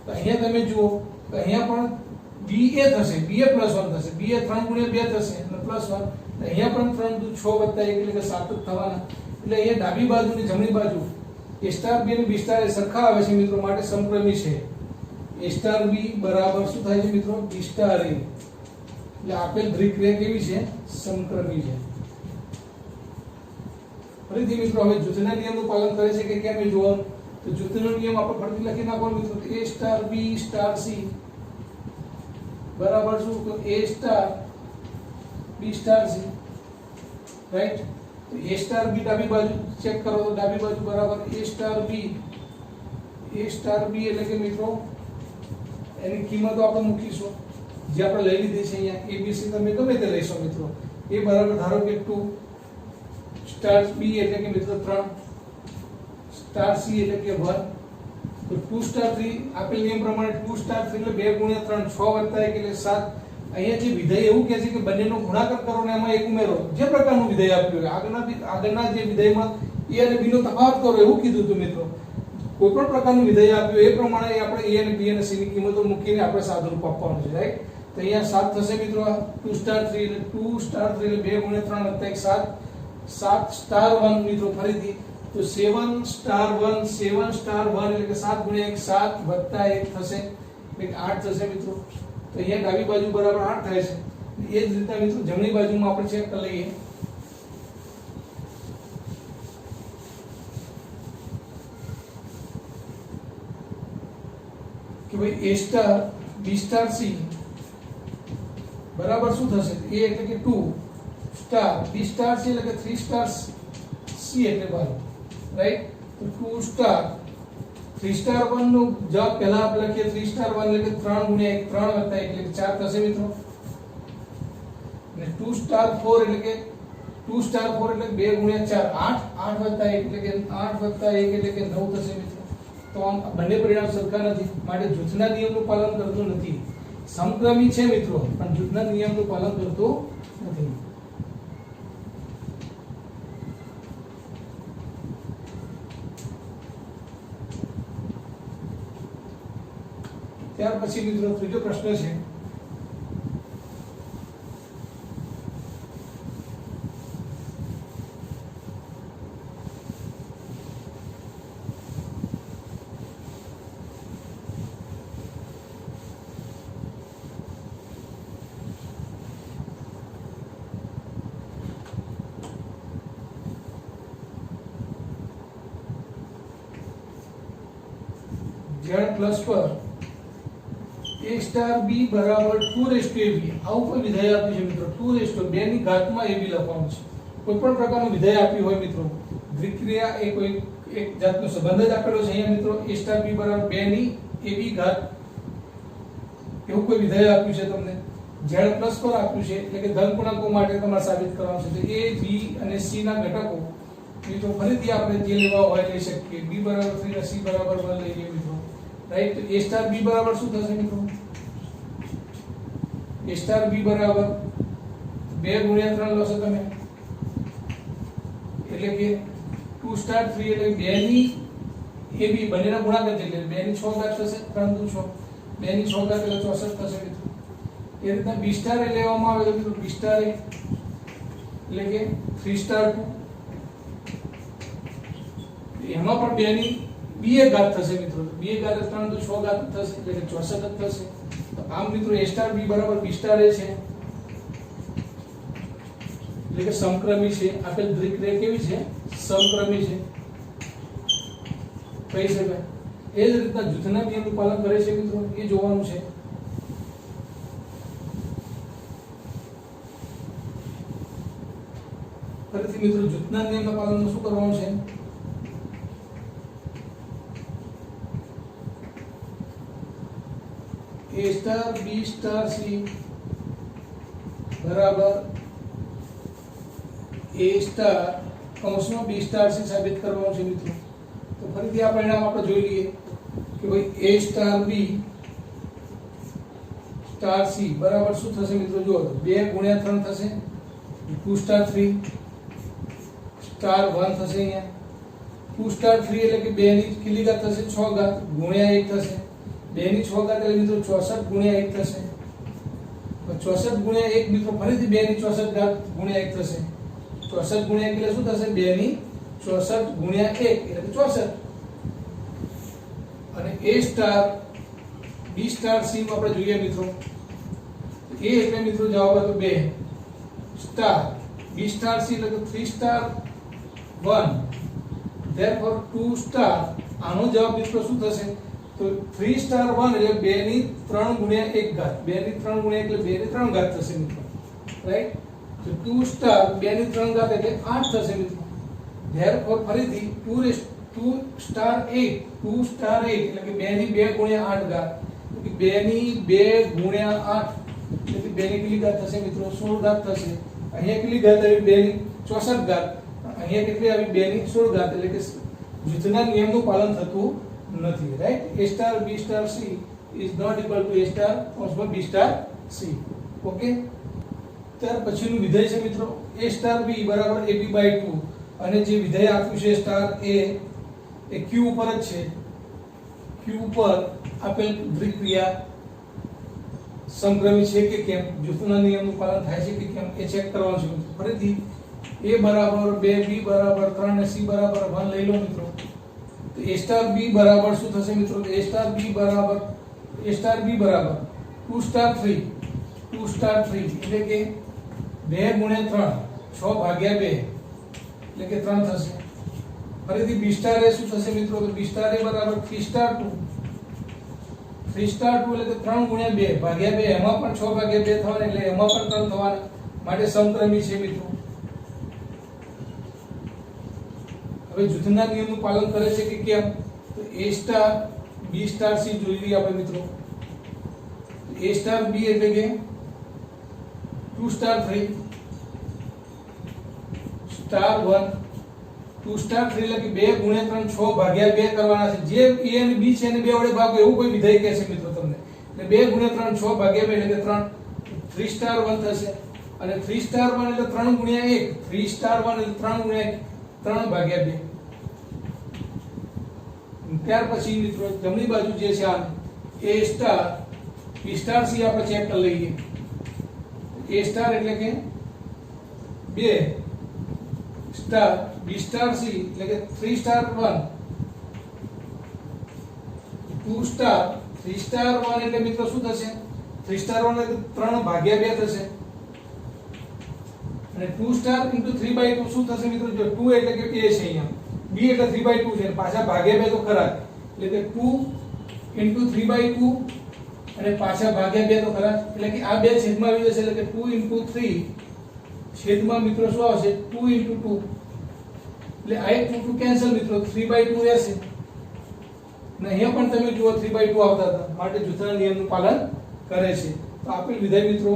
તો અહીંયા તમે જુઓ તો અહીંયા પણ ba થશે, ba + 1 થશે. ba 3 ગુણ્યા 2 થશે અને +1. અહીંયા પણ 3 × 6 + 1 એટલે કે 7 જ થવાના. એટલે અહીંયા ડાબી બાજુ અને જમણી બાજુ a સ્ટાર b અને b સ્ટાર એ સરખા આવે છે મિત્રો. માટે સમક્રમી છે. a સ્ટાર b બરાબર શું થાય છે મિત્રો, b સ્ટાર a. એટલે આપેલ દ્વિક્રિયા કેવી છે, સમક્રમી છે. ફરીથી મિત્રો હવે જૂથના નિયમનું પાલન કરે છે કે કેમ એ જોવાનું. તો જૂથનો નિયમ આપણે ફરીથી લખી નાખવાનો મિત્રો. a star b star c બરાબર શું, તો a star b star c. Right, તો a સ્ટાર b ડાબી બાજુ ચેક કરો તો ડાબી બાજુ બરાબર a સ્ટાર b એટલે કે મિત્રો એની કિંમતો આપણે મૂકીશું. જે આપણે લઈ લીધી છે અહીંયા એબીસી તમે ગમે તે લઈશો મિત્રો એ બરાબર ધારો કે 2 સ્ટાર બી એટલે કે મિત્રો 3 સ્ટાર સી એટલે કે 1 તો 2 સ્ટાર 3 આપેલ નિયમ પ્રમાણે 2 સ્ટાર 3 એટલે 2 ગુણ્યા 3 6 વત્તા 1 એટલે 7 અહીંયા જે વિધેય એવું કહે છે કે બંનેનો ગુણાકાર કરો ને એમાં એક ઉમેરો જે પ્રકારનું વિધેય આપ્યું છે આગળના જે વિધેયમાં a અને b નો તફાવત કરો એવું કીધું હતું મિત્રો કોઈ પણ પ્રકારનું વિધેય આપ્યું એ પ્રમાણે આપણે a અને b અને c ની કિંમતો મૂકીને આપણે સાદુરૂપ આપવાનું છે રાઈટ તો અહીંયા 7 થશે મિત્રો 2 સ્ટાર 3 એટલે 2 સ્ટાર 3 એટલે 2 ગુણ્યા 3 વત્તા 1 7 સ્ટાર 1 મિત્રો ફરીથી તો 7 સ્ટાર 1 7 સ્ટાર 1 એટલે કે 7 ગુણ્યા 1 7 વત્તા 1 થશે એટલે 8 થશે મિત્રો તો અહીંયા ડાબી બાજુ બરાબર 8 થાય છે એ જ રીતે મિત્રો જમણી બાજુમાં આપણે ચેક કરી લઈએ કે ભાઈ a star b star c બરાબર શું થશે a એટલે કે 2 સ્ટાર b સ્ટાર c એટલે કે 3 સ્ટાર c એટલે બરાબર રાઈટ તો 2 સ્ટાર 3 સ્ટાર 1 નો જવાબ પહેલા આપણે લખીએ 3 સ્ટાર 1 એટલે કે 3 ગુણ્યા 1 3 વત્તા 1 એટલે કે 4 થશે મિત્રો અને 2 સ્ટાર 4 એટલે કે 2 સ્ટાર 4 એટલે 2 ગુણ્યા 4 8 8 વત્તા 1 એટલે કે 8 વત્તા 1 એટલે કે 9 થશે મિત્રો તો આમ બંને પરિણામ સરખા નથી માટે જૂથના નિયમનું પાલન કરતું નથી સમક્રમી છે મિત્રો પણ જૂથના નિયમનું પાલન કરતું નથી ત્યાર પછી મિત્રો ત્રીજો પ્રશ્ન છે z પ્લસ પર a સ્ટાર b બરાબર 2ab આવું કોઈ વિધેય આપ્યું છે મિત્રો 2 ની ઘાતમાં ab લખવાનું છે કોઈ પણ પ્રકારનું વિધેય આપ્યું હોય મિત્રો દ્વિક્રિયા એ કોઈ એક જાતનો સંબંધ જ આપેલો છે અહીંયા મિત્રો a સ્ટાર b બરાબર 2 ની ab ઘાત એવું કોઈ વિધેય આપ્યું છે તમને z પ્લસ પર આપ્યું છે એટલે કે ધન પૂર્ણાંકો માટે તમારે સાબિત કરવાનું છે તો a b અને c ના ઘટકો મિત્રો ફરીથી આપણે જે લેવા હોય લઈ શકીએ b બરાબર 3 અને c બરાબર 1 લઈએ મિત્રો રાઈટ તો a સ્ટાર b બરાબર શું થશે મિત્રો a સ્ટાર b બરાબર 2 ગુણ્યા 3 લખશો તમે એટલે કે 2 સ્ટાર 3 એટલે 2 ની ab બંનેના ગુણાકાર એટલે 2 ની 6 ઘાત થશે 3 દુ 6 2 ની 6 ઘાત એટલે 64 થશે મિત્રો એ રીતના b સ્ટાર એ લેવામાં આવે તો મિત્રો b સ્ટાર એટલે કે 3 સ્ટાર 2 એમાં પણ 2 ની b એ ઘાત થશે મિત્રો b એ ઘાત 3 તો 6 ઘાત થશે એટલે કે 64 થશે તો આમ મિત્રો a સ્ટાર b બરાબર b સ્ટાર એ છે એટલે કે સમક્રમી છે આપેલ દ્વિક્રિયા કેવી છે સમક્રમી છે કહી શકાય એ જ રીતના જૂથના નિયમનું પાલન કરે છે મિત્રો એ જોવાનું છે ફરીથી મિત્રો જૂથના નિયમના પાલનનું શું કરવાનું છે a star b star c બરાબર a સ્ટાર કૌંસમાં b સ્ટાર c સાબિત કરવાનું છે મિત્રો તો ફરીથી આ પરિણામ આપણે જોઈ લઈએ કે ભાઈ a star b star c બરાબર શું થશે મિત્રો જુઓ 2 ગુણ્યા 3 થશે 2 સ્ટાર 3 સ્ટાર 1 થશે અહીંયા 2 સ્ટાર 3 એટલે કે 2 ની કેટલી ઘાત થશે 6 ઘાત ગુણ્યા 1 થશે 2 ની 6 ઘાત એટલે મિત્રો 64 ગુણ્યા 1 થશે તો 64 ગુણ્યા 1 મિત્રો ફરીથી 2 ની 64 ઘાત ગુણ્યા 1 થશે 64 ગુણ્યા 1 એટલે શું થશે 2 ની 64 ગુણ્યા 1 એટલે કે 64 અને a star b star c માં આપણે જોઈએ મિત્રો a એટલે મિત્રો જવાબ હતો 2 સ્ટાર b સ્ટાર c એટલે કે 3 સ્ટાર 1 therefore 2 સ્ટાર આનો જવાબ મિત્રો શું થશે તો 3 સ્ટાર 1 એટલે 2 ની 3 ગુણ્યા 1 ઘાત 2 ની 3 ગુણ્યા એટલે 2 ની 3 ઘાત થશે મિત્રો રાઈટ તો 2 સ્ટાર 2 ની 3 ઘાત એટલે 8 થશે મિત્રો therefore ફરીથી 2 સ્ટાર 8 2 સ્ટાર 8 એટલે કે 2 ની 2 ગુણ્યા 8 ઘાત 2 ની 2 ગુણ્યા 8 એટલે 2 ની કેટલી ઘાત થશે મિત્રો 16 ઘાત થશે. અહીંયા કેટલી ઘાત આવી 2 ની 64 ઘાત. અહીંયા કેટલી આવી 2 ની 16 ઘાત. એટલે કે જૂથના નિયમનું પાલન થતું નથી. Right. A star B star C is not equal to A star કૌંસમાં B સ્ટાર C. ઓકે. ત્યાર પછીનું વિધેય છે મિત્રો A સ્ટાર B બરાબર AB/2 અને જે વિધેય આપ્યું છે સ્ટાર A એ Q ઉપર જ છે. Q ઉપર આપેલ દ્વિ ક્રિયા સમક્રમી છે કે કેમ, જૂથના નિયમનું પાલન થાય છે કે કેમ એ ચેક કરવાનું છે. ફરીથી A બરાબર 2 B બરાબર 3 અને C બરાબર 1 લઈ લો મિત્રો. તો A સ્ટાર B બરાબર શું થશે મિત્રો? A સ્ટાર B બરાબર 2 સ્ટાર 3 એટલે કે 2 ગુણ્યા 3 6 ભાગ્યા 2 એટલે કે 3 થશે. ફરીથી B સ્ટાર એ શું થશે મિત્રો? તો B સ્ટાર એ બરાબર 3 સ્ટાર 2 એટલે કે 3 ગુણ્યા 2 ભાગ્યા 2 એમાં પણ 6 ભાગ્યા 2 થવાના એટલે એમાં પણ 3 થવાના માટે સમક્રમી છે મિત્રો. હવે જૂથના નિયમનું પાલન કરે છે કે કેમ? તો A star B star C જોઈ લઈએ આપણે મિત્રો. A સ્ટાર B એટલે કે 2 સ્ટાર 3 સ્ટાર 1 2 સ્ટાર 3 એટલે કે 2 ગુણ્યા 3 6 ભાગ્યા 2 કરવાના છે. જે A અને B છે એને 2 વડે ભાગો એવું કોઈ વિધેય કહેશે મિત્રો તમને. એટલે 2 ગુણ્યા 3 6 ભાગ્યા 2 એટલે કે 3 સ્ટાર 1 થશે. અને 3 સ્ટાર 1 એટલે 3 ગુણ્યા 1 3 સ્ટાર 1 એટલે 3 ગુણ્યા 3 ભાગ્યા 2. ત્યાર પછી મિત્રો જમણી બાજુ જે છે આ A star B star C આપણે ચેક કરી લઈએ. A સ્ટાર એટલે કે 2 સ્ટાર B સ્ટાર C એટલે કે 3 સ્ટાર 1 2 સ્ટાર 3 સ્ટાર 1 એટલે મિત્રો શું થશે? 3 સ્ટાર 1 એટલે 3 ભાગ્યા 2 થશે. અને 2 સ્ટાર * 3/2 શું થશે મિત્રો? જો 2 એટલે કે 2 છે અહીંયા, B એટલે 3/2 છે, પાછા ભાગ્યા 2 તો ખરા એટલે કે 2 * 3/2 અને પાછા ભાગ્યા 2 તો ખરા એટલે કે આ બે છેદમાં આવી જશે એટલે કે 2 * 3 છેદમાં મિત્રો શું આવશે? 2 * 2 એટલે આ એક 2 કેન્સલ મિત્રો 3/2 રહેશે. અને અહીંયા પણ તમે જુઓ 3/2 આવતા હતા માટે જૂથના નિયમનું પાલન કરે છે. તો આપેલ વિધેય મિત્રો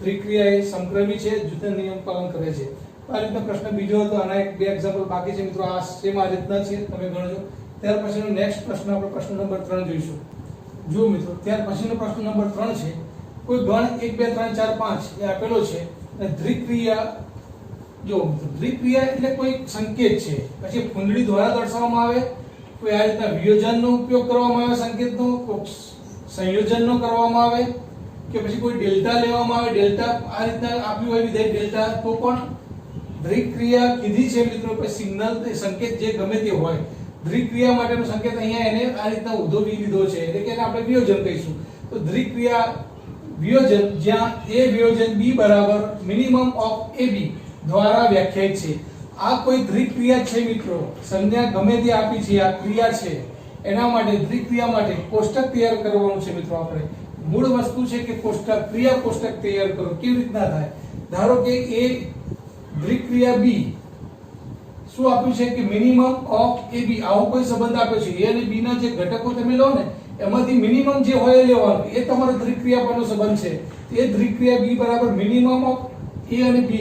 ત્રિક્રિયા એ સમક્રમી છે, જૂથના નિયમ પાલન કરે છે. આ રીતનો પ્રશ્ન બીજો હતો. આના એક બે એક્ઝામ્પલ બાકી છે મિત્રો. આ સેમ આ રીતના છે, તમે ગણજો. ત્યાર પછીનો નેક્સ્ટ પ્રશ્ન આપણે પ્રશ્ન નંબર 3 જોઈશું. જો મિત્રો ત્યાર પછીનો પ્રશ્ન નંબર 3 છે. કોઈ ગણ 1 2 3 4 5 એ આપેલો છે અને દ્વિક્રિયા જો દ્વિક્રિયા એટલે કોઈ સંકેત છે, પછી કુંડળી દ્વારા દર્શાવવામાં આવે, કોઈ આ રીતના વિયોજનનો ઉપયોગ કરવામાં આવે, સંકેતનો સંયોજનનો કરવામાં આવે, કે પછી કોઈ ડેલ્ટા લેવામાં આવે, ડેલ્ટા આ રીતના આપ્યું હોય વિધેય ડેલ્ટા, તો પણ દ્વિક્રિયા કીધી છે મિત્રો. કોઈ સિગ્નલ સંકેત જે ગમે તે હોય, દ્વિક્રિયા માટેનો સંકેત અહીંયા એને આ રીતના ઊંધો વી લીધો છે એટલે કે આપણે વિયોજન કહીશું. તો દ્વિક્રિયા વિયોજન જ્યાં A વિયોજન B બરાબર મિનિમમ ઓફ AB દ્વારા વ્યાખ્યાયિત છે. આ કોઈ દ્વિક્રિયા છે મિત્રો, સંજ્ઞા ગમે તે આપી છે, આ ક્રિયા છે, એના માટે દ્વિક્રિયા માટે કોષ્ટક તૈયાર કરવાનું છે મિત્રો. આપણે મૂળ વસ્તુ છે કે કોષ્ટક ક્રિયા કોષ્ટક તૈયાર કરો. કેવી રીતના થાય? ધારો કે A દ્વિક્રિયા B શું આપ્યું છે કે મિનિમમ ઓફ AB, આવો કોઈ સંબંધ આપ્યો છે. A અને B ના જે ઘટકો તમે લો ને એમાંથી મિનિમમ જે હોય એ લેવાનું, એ તમારો દ્વિક્રિયા પરનો સંબંધ છે. એ દ્વિક્રિયા B બરાબર મિનિમમ ઓફ A અને B.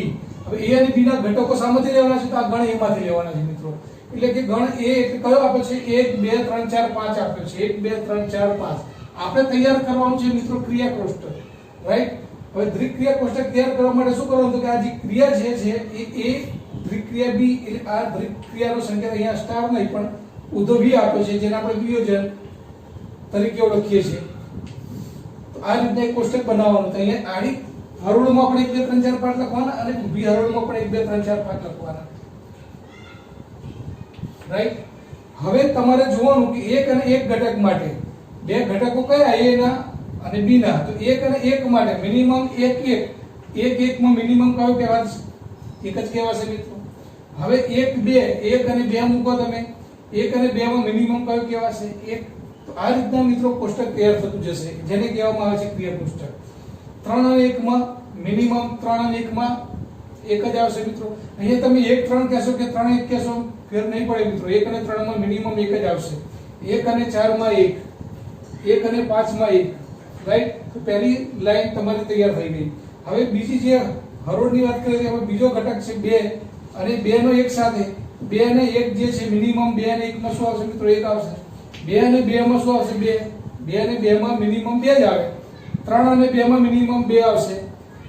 હવે A અને B ના ઘટકો સામેથી લેવાના છે તો આ ગણ A માંથી લેવાના છે મિત્રો. એટલે કે ગણ A એટલે કયો આપ્યો છે? 1 2 3 4 5 આપ્યો છે. 1 2 3 4 5 આપણે તૈયાર કરવાનું છે મિત્રો ક્રિયા કોષ્ટક. રાઈટ. હવે દ્વિક્રિયા કોષ્ટક તૈયાર કરવા માટે શું કરવાનું? તો કે આ જે ક્રિયા છે એ દ્વિક્રિયા B એટલે આ દ્વિક્રિયાનો સંકેત અહીંયા સ્ટાર નહીં પણ ઊંધો V આપ્યો છે, જેને આપણે વિયોજન તરીકે ઓળખીએ છીએ. તો આ રીતના એક કોષ્ટક બનાવવાનું. તો અહીંયા આડી હરોળમાં આપણે 1 2 3 4 5 લખવાના અને ઊભી હરોળમાં પણ 1 2 3 4 5 લખવાના. રાઈટ. હવે તમારે જોવાનું કે એક અને એક ઘટક માટે બે ઘટકો કયા A ના અને B ના. તો એક અને એક માટે મિનિમમ 1 1 માં મિનિમમ કયો કહેવાશે? એક જ કહેવાશે મિત્રો. હવે 1 2 1 અને 2 મૂકો તમે, 1 અને 2 માં મિનિમમ કયો કહેવાશે? 1. તો આ રીતના મિત્રો કોષ્ટક તૈયાર થતું જશે, જેને કહેવામાં આવે છે ક્રિયા કોષ્ટક. 3 અને 1 માં મિનિમમ 3 અને 1 માં 1 જ આવશે મિત્રો. અહીંયા તમે 1 3 કહેશો કે 3 1 કહેશો ફેર નહીં પડે મિત્રો. 1 અને 3 માં મિનિમમ 1 જ આવશે. 1 અને 4 માં 1, 1 અને 5 માં 1, રાઈટ? તો પહેલી લાઈન તમારી તૈયાર થઈ ગઈ. હવે બીજી જે હરોળની વાત કરીએ તો બીજો ઘટક છે 2 અને 2 નો એક સાથે 2 અને 1 જે છે મિનિમમ 2 અને 1 માં શું આવશે મિત્રો? 1 આવશે. 2 અને 2 માં શું આવશે? 2. 2 અને 2 માં મિનિમમ 2 જ આવે. 3 અને 2 માં મિનિમમ 2 આવશે.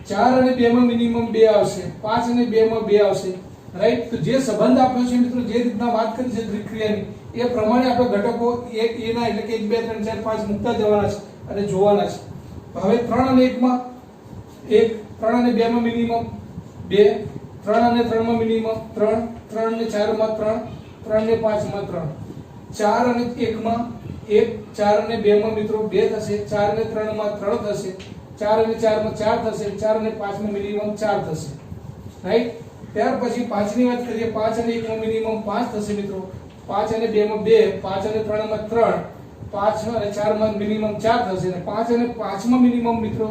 4 અને 2 માં મિનિમમ 2 આવશે. 5 અને 2 માં 2 આવશે. રાઈટ? તો જે સંબંધ આપ્યો છે મિત્રો, જે રીતના વાત કરી છે દ્વિક ક્રિયાની, એ પ્રમાણે આપણે ઘટકો એક એના એટલે કે 1 2 3 4 5 મૂકતા જવાના છે અને જોવાના છે. તો હવે 3 અને 1 માં 1, 3 અને 2 માં મિનિમમ 2, 3 અને 3 માં મિનિમમ 3, 3 અને 4 માં 3, 3 અને 5 માં 3, 4 અને 1 માં 1, 4 અને 2 માં મિત્રો 2 થશે, 4 અને 3 માં 3 થશે, 4 અને 4 માં 4 થશે, 4 અને 5 માં મિનિમમ 4 થશે. રાઈટ? ત્યાર પછી 5 ની વાત કરીએ, 5 અને 1 માં મિનિમમ 5 થશે મિત્રો. 5 અને 2 માં 2, 5 અને 3 માં 3, 5 અને 4 માં મિનિમમ 4 થશે અને 5 અને 5 માં મિનિમમ મિત્રો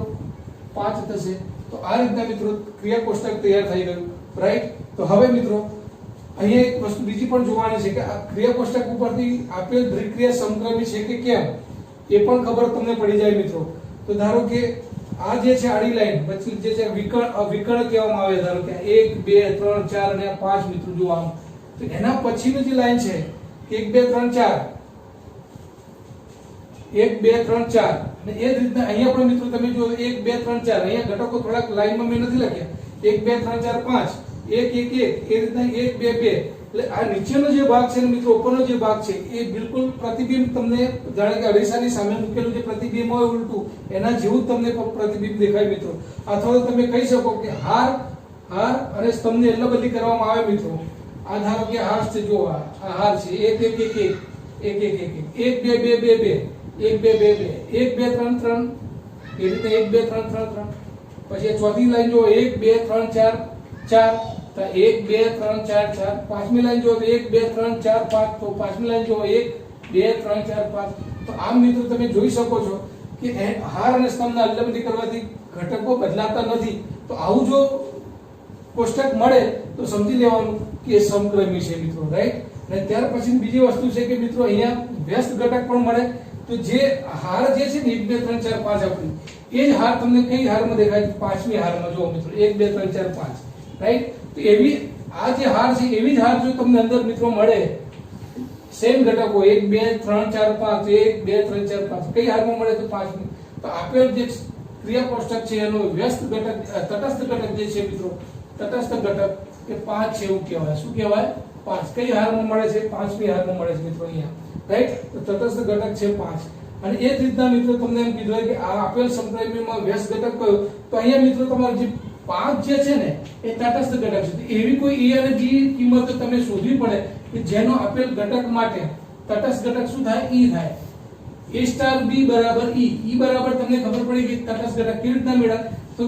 5 થશે. તો આ રીતના મિત્રો ક્રિયા કોષ્ટક તૈયાર થઈ ગયું. રાઈટ? તો હવે મિત્રો અહીંયા એક વસ્તુ બીજી પણ જોવાની છે કે આ ક્રિયા કોષ્ટક ઉપરથી આપેલ દ્વિક ક્રિયા સમક્રમી છે કે કેમ એ પણ ખબર તમને પડી જાય મિત્રો. તો ધારો કે આ જે છે આડી લાઈન પછી જે છે વિકર્ણ કહેવામાં આવે. ધારો કે 1 2 3 4 અને 5 મિત્રો જો આમ, તો એના પછીની જે લાઈન છે 1 2 3 4, 1 2 3 4 અને એ જ રીતના અહીંયા પણ મિત્રો તમે જો 1 2 3 4, અહીંયા ઘટકો થોડાક લાઈનમાં મેં નથી લખ્યા. 1 2 3 4 5, 1 1 1, એ રીતના 1 2 2. એટલે આ નીચેનો જે ભાગ છે ને મિત્રો, ઉપરનો જે ભાગ છે એ બિલકુલ પ્રતિબિંબ તમને જાણે કે અરીસાની સામે મૂકેલું જે પ્રતિબિંબ હોય ઉલટું એના જેવું જ તમને પ્રતિબિંબ દેખાય મિત્રો. અથવા તો તમે કહી શકો કે હાર અને સ્તંભની અદલાબદલી કરવામાં આવે મિત્રો. આ ધારો કે હાર છે, જો આ હાર છે 1 1 1 1 1 1 1 2 2 2 1 2 2 2 1 2 3 3, એ રીતે 1 2 3 3 3. પછી ચોથી લાઈન જો 1 2 3 4 4, તો 1 2 3 4 4. પાંચમી લાઈન જો 1 2 3 4 5, તો પાંચમી લાઈન જો 1 2 3 4 5. તો આમ મિત્રો તમે જોઈ શકો છો કે હાર અને સ્તંભના અદલાબદલી કરવાથી ઘટકો બદલાતા નથી. તો આવું જો કોષ્ટક મળે તો સમજી લેવાનું કે એ સમક્રમી છે મિત્રો. રાઈટ? અને ત્યાર પછી બીજી વસ્તુ છે કે મિત્રો અહીંયા વ્યસ્ત ઘટક પણ મળે. તો જે હાર જે છે ને 1 2 3 4 5 આપણી, એ જ હાર તમને કઈ હારમાં દેખાય? પાંચમી હારમાં જો મિત્રો 1 2 3 4 5. રાઈટ? તો એવી આ જે હાર છે એવી જ હાર જો તમને અંદર મિત્રો મળે, સેમ ઘટકો 1 2 3 4 5, 1 2 3 4 5, કઈ હારમાં મળે? તો પાંચમી. તો આપેલ જે ક્રિયા કોષ્ટક છે એનો વ્યસ્ત ઘટક તટસ્થ ઘટક જે છે મિત્રો, તટસ્થ ઘટક એ 5 છે એવું કહેવાય. શું કહેવાય? 5. કઈ હારમાં મળે છે? પાંચમી હારમાં મળે છે મિત્રો અહીંયા. રાઈટ? તો તટસ્થ ઘટક છે 5. અને એ જ રીતના મિત્રો તમને એમ કીધું કે આ આપેલ સમક્રમીમાં વ્યસ્ત ઘટક કયો? તો અહીંયા મિત્રો તમારો જે 5 જે છે ને એ તટસ્થ ઘટક છે. એવી કોઈ a અને b કિંમત તમે શોધવી પડે કે જેનો આપેલ ઘટક માટે તટસ્થ ઘટક શું થાય? e થાય. a સ્ટાર b બરાબર e. e બરાબર તમને ખબર પડી કે તટસ્થ ઘટક કેવી રીતના મેળવે? તો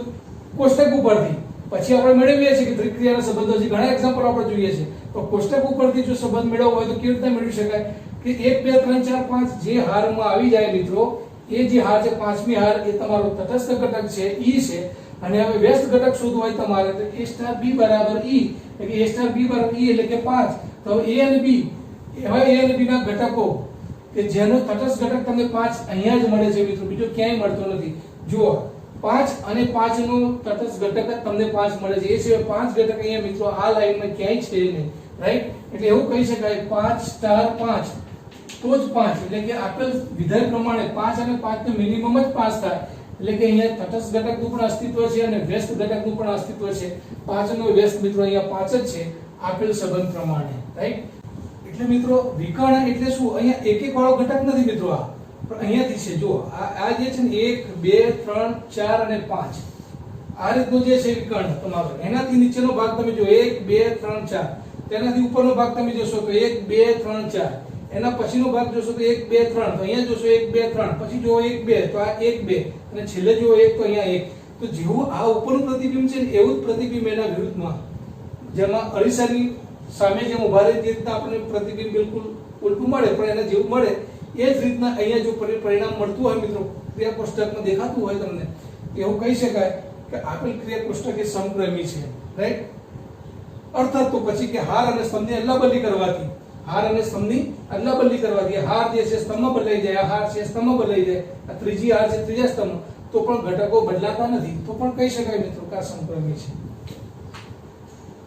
કોષ્ટક ઉપરથી. પછી આપણે મેળવીએ છીએ કે દ્વિક ક્રિયાના સંબંધો છે, ઘણા એક્ઝામ્પલ આપણે જોઈએ છે. તો કોષ્ટક ઉપરથી જો સંબંધ મેળવવો હોય તો કેવી રીતના મેળવી શકાય? કે 1 2 3 4 5 જે હારમાં આવી જાય મિત્રો, એ જે હાર છે પાંચમી હાર એ તમારો તટસ્થ ઘટક છે e છે. અને હવે વ્યસ્ત ઘટક શોધવો હોય તમારે તો a સ્ટાર b બરાબર e, એટલે કે a સ્ટાર b બરાબર e એટલે કે 5. તો a અને b, એવા a અને b ના ઘટકો કે જેનો તટસ્થ ઘટક તમને 5 અહીંયા જ મળે છે મિત્રો, બીજો ક્યાંય મળતો નથી. જુઓ 5 અને 5 નો તટસ્થ ઘટક જ તમને 5 મળે છે. એ સિવાય 5 ઘટક અહીંયા મિત્રો આ લાઈનમાં ક્યાંય છે નહીં. રાઈટ? એટલે એવું કહી શકાય 5 સ્ટાર 5 તો જ 5, એટલે કે આપેલ વિધાન પ્રમાણે 5 અને 5 નો મિનિમમ જ 5 થાય. એટલે કે અહીંયા તટસ્થ ઘટકનું પણ અસ્તિત્વ છે અને વ્યસ્ત ઘટકનું પણ અસ્તિત્વ છે. 5 નો વ્યસ્ત મિત્રો અહીંયા 5 જ છે આપેલ સંબંધ પ્રમાણે. રાઈટ? એટલે મિત્રો વિકર્ણ એટલે શું? અહીંયા એક એક વાળો ઘટક નથી મિત્રો, આ પણ અહીંયાથી છે. જો આ જે છે ને 1 2 3 4 અને 5, આ રીતનો જે છે વિકર્ણ તમારો, એનાથી નીચેનો ભાગ તમે જો 1 2 3 4, તેનાથી ઉપરનો ભાગ તમે જોશો તો 1 2 3 4, એના પછીનો ભાગ જોશો તો 1 2 3, તો અહીંયા જોશો 1 2 3, પછી જો 1 2, તો આ 1 2 અને છેલ્લે જો 1 તો અહીંયા 1. તો જેવું આ ઉપરનું પ્રતિબિંબ છે ને એવું જ પ્રતિબિંબ એના વિરુદ્ધમાં, જેમાં અરીસાની સામે જેમ ઉભા રહે તે રીતના આપણને પ્રતિબિંબ બિલકુલ ઉલટું મળે, પણ એના જેવું મળે એ જ રીતના અહીંયા જો પરિણામ મળતું હોય મિત્રો, ક્રિયા કોષ્ટકમાં દેખાતું હોય તમને, એવું કહી શકાય કે આપેલ ક્રિયા કોષ્ટક એ સમક્રમી છે. રાઈટ? અર્થાત તો પછી કે હાર અને સ્તંભની અદલાબદલી કરવાથી હાર અને સ્તંભની અદલા બદલી કરવાથી હાર જે છે સ્તંભ બદલાઈ જાય, આ હાર છે સ્તંભ બદલાઈ જાય, આ ત્રીજી હાર છે ત્રીજા સ્તંભ, તો પણ ઘટકો બદલાતા નથી, તો પણ કહી શકાય મિત્રો કે આ સમક્રમી છે.